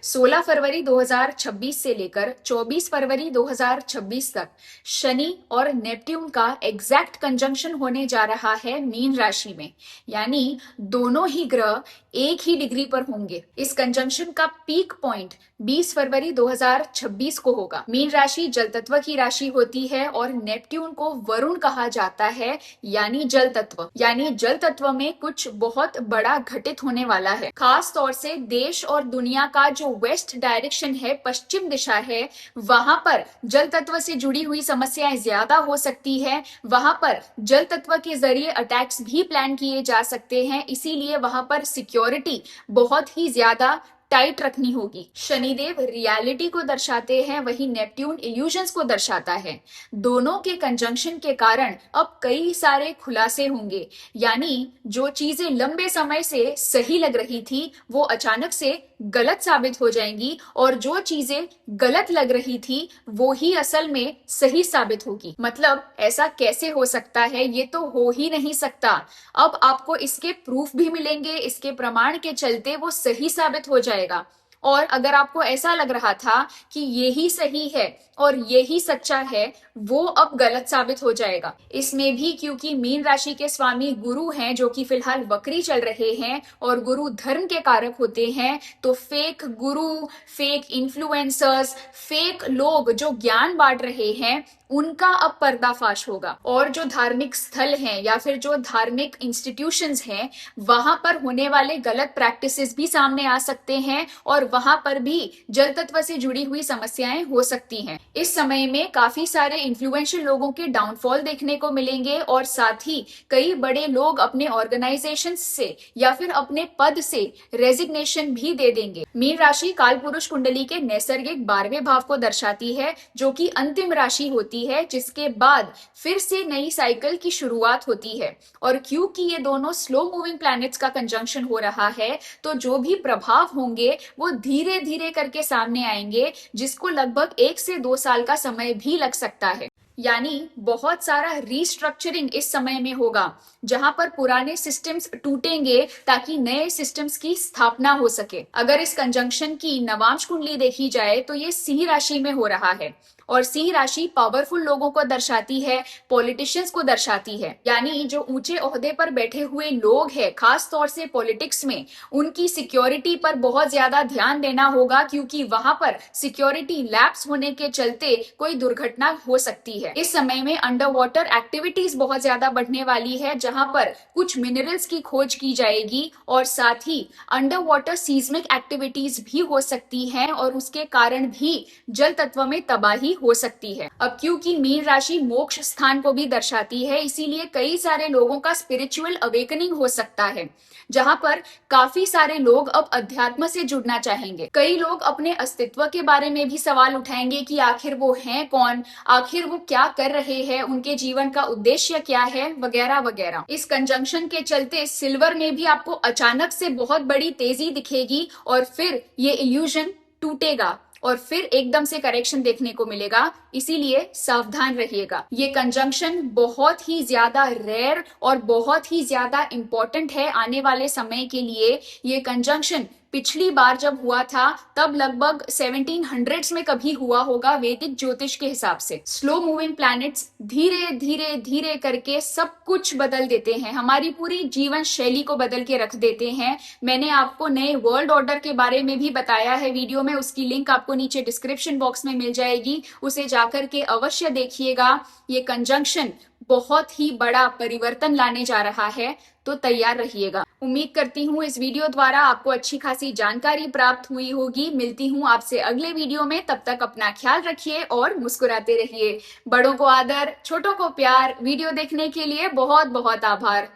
16 फरवरी 2026 से लेकर 24 फरवरी 2026 तक शनि और नेपट्यून का एग्जैक्ट कंजंक्शन होने जा रहा है मीन राशि में। यानी दोनों ही ग्रह एक ही डिग्री पर होंगे। इस कंजंक्शन का पीक पॉइंट 20 फरवरी 2026 को होगा। मीन राशि जल तत्व की राशि होती है और नेपट्यून को वरुण कहा जाता है, यानी जल तत्व। यानी जल तत्व में कुछ बहुत बड़ा घटित होने वाला है। खास तौर से देश और दुनिया का जो वेस्ट डायरेक्शन है, पश्चिम दिशा है, वहां पर जल तत्व से जुड़ी हुई समस्याएं ज्यादा हो सकती है। वहां पर जल तत्व के जरिए अटैक्स भी प्लान किए जा सकते हैं। इसीलिए वहां पर सिक्योरिटी बहुत ही ज्यादा टाइट रखनी होगी। शनिदेव रियलिटी को दर्शाते हैं, वही नेपट्यून इल्यूजन्स को दर्शाता है। दोनों के कंजंक्शन के कारण अब कई सारे खुलासे होंगे। यानी जो चीजें लंबे समय से सही लग रही थी वो अचानक से गलत साबित हो जाएंगी, और जो चीजें गलत लग रही थी वो ही असल में सही साबित होगी। मतलब ऐसा कैसे हो सकता है? ये तो हो ही नहीं सकता। अब आपको इसके प्रूफ भी मिलेंगे, इसके प्रमाण के चलते वो सही साबित हो जाएगा। और अगर आपको ऐसा लग रहा था कि यही सही है और यही सच्चा है, वो अब गलत साबित हो जाएगा। इसमें भी क्योंकि मीन राशि के स्वामी गुरु हैं, जो कि फिलहाल वक्री चल रहे हैं और गुरु धर्म के कारक होते हैं, तो फेक गुरु, फेक इन्फ्लुएंसर्स, फेक लोग जो ज्ञान बांट रहे हैं, उनका अब पर्दाफाश होगा। और जो धार्मिक स्थल हैं या फिर जो धार्मिक इंस्टीट्यूशंस हैं, वहां पर होने वाले गलत प्रैक्टिसेस भी सामने आ सकते हैं और वहां पर भी जल तत्व से जुड़ी हुई समस्याएं हो सकती हैं। इस समय में काफी सारे इन्फ्लुएंशियल लोगों के डाउनफॉल देखने को मिलेंगे और साथ ही कई बड़े लोग अपने ऑर्गेनाइजेशन से या फिर अपने पद से रेजिग्नेशन भी दे देंगे। मीन राशि काल पुरुष कुंडली के नैसर्गिक 12वें भाव को दर्शाती है, जो कि अंतिम राशि होती है, जिसके बाद फिर से नई साइकिल की शुरुआत होती है। और क्योंकि ये दोनों स्लो मूविंग प्लैनेट्स का कंजंक्शन हो रहा है, तो जो भी प्रभाव होंगे वो धीरे धीरे करके सामने आएंगे, जिसको लगभग 1 से 2 साल का समय भी लग सकता है। यानी बहुत सारा रीस्ट्रक्चरिंग इस समय में होगा, जहां पर पुराने सिस्टम्स टूटेंगे ताकि नए सिस्टम्स की स्थापना हो सके। अगर इस कंजंक्शन की नवांश कुंडली देखी जाए तो ये सिंह राशि में हो रहा है, और सिंह राशि पावरफुल लोगों को दर्शाती है, पॉलिटिशियंस को दर्शाती है। यानी जो ऊंचे ओहदे पर बैठे हुए लोग हैं, खास तौर से पॉलिटिक्स में, उनकी सिक्योरिटी पर बहुत ज्यादा ध्यान देना होगा, क्योंकि वहां पर सिक्योरिटी लैप्स होने के चलते कोई दुर्घटना हो सकती है। इस समय में अंडर वाटर एक्टिविटीज बहुत ज्यादा बढ़ने वाली है, जहां पर कुछ मिनरल्स की खोज की जाएगी, और साथ ही अंडर वाटर सीस्मिक एक्टिविटीज भी हो सकती हैं, और उसके कारण भी जल तत्व में तबाही हो सकती है। अब क्योंकि मीन राशि मोक्ष स्थान को भी दर्शाती है, इसीलिए कई सारे लोगों का स्पिरिचुअल अवेकनिंग हो सकता है, जहां पर काफी सारे लोग अब अध्यात्म से जुड़ना चाहेंगे। कई लोग अपने अस्तित्व के बारे में भी सवाल उठाएंगे कि आखिर वो हैं कौन, आखिर वो क्या कर रहे हैं, उनके जीवन का उद्देश्य क्या है, वगैरह वगैरह। इस कंजंक्शन के चलते सिल्वर में भी आपको अचानक से बहुत बड़ी तेजी दिखेगी, और फिर ये इल्यूजन टूटेगा और फिर एकदम से करेक्शन देखने को मिलेगा। इसीलिए सावधान रहिएगा। ये कंजंक्शन बहुत ही ज्यादा रेयर और बहुत ही ज्यादा इंपॉर्टेंट है आने वाले समय के लिए। ये कंजंक्शन पिछली बार जब हुआ था तब लगभग 1700s में कभी हुआ होगा वैदिक ज्योतिष के हिसाब से। स्लो मूविंग प्लैनेट्स धीरे धीरे धीरे करके सब कुछ बदल देते हैं, हमारी पूरी जीवन शैली को बदल के रख देते हैं। मैंने आपको नए वर्ल्ड ऑर्डर के बारे में भी बताया है वीडियो में, उसकी लिंक आपको नीचे डिस्क्रिप्शन बॉक्स में मिल जाएगी, उसे जाकर के अवश्य देखिएगा। ये कंजंक्शन बहुत ही बड़ा परिवर्तन लाने जा रहा है, तो तैयार रहिएगा। उम्मीद करती हूँ इस वीडियो द्वारा आपको अच्छी खासी जानकारी प्राप्त हुई होगी। मिलती हूँ आपसे अगले वीडियो में, तब तक अपना ख्याल रखिए और मुस्कुराते रहिए। बड़ों को आदर, छोटों को प्यार। वीडियो देखने के लिए बहुत बहुत आभार।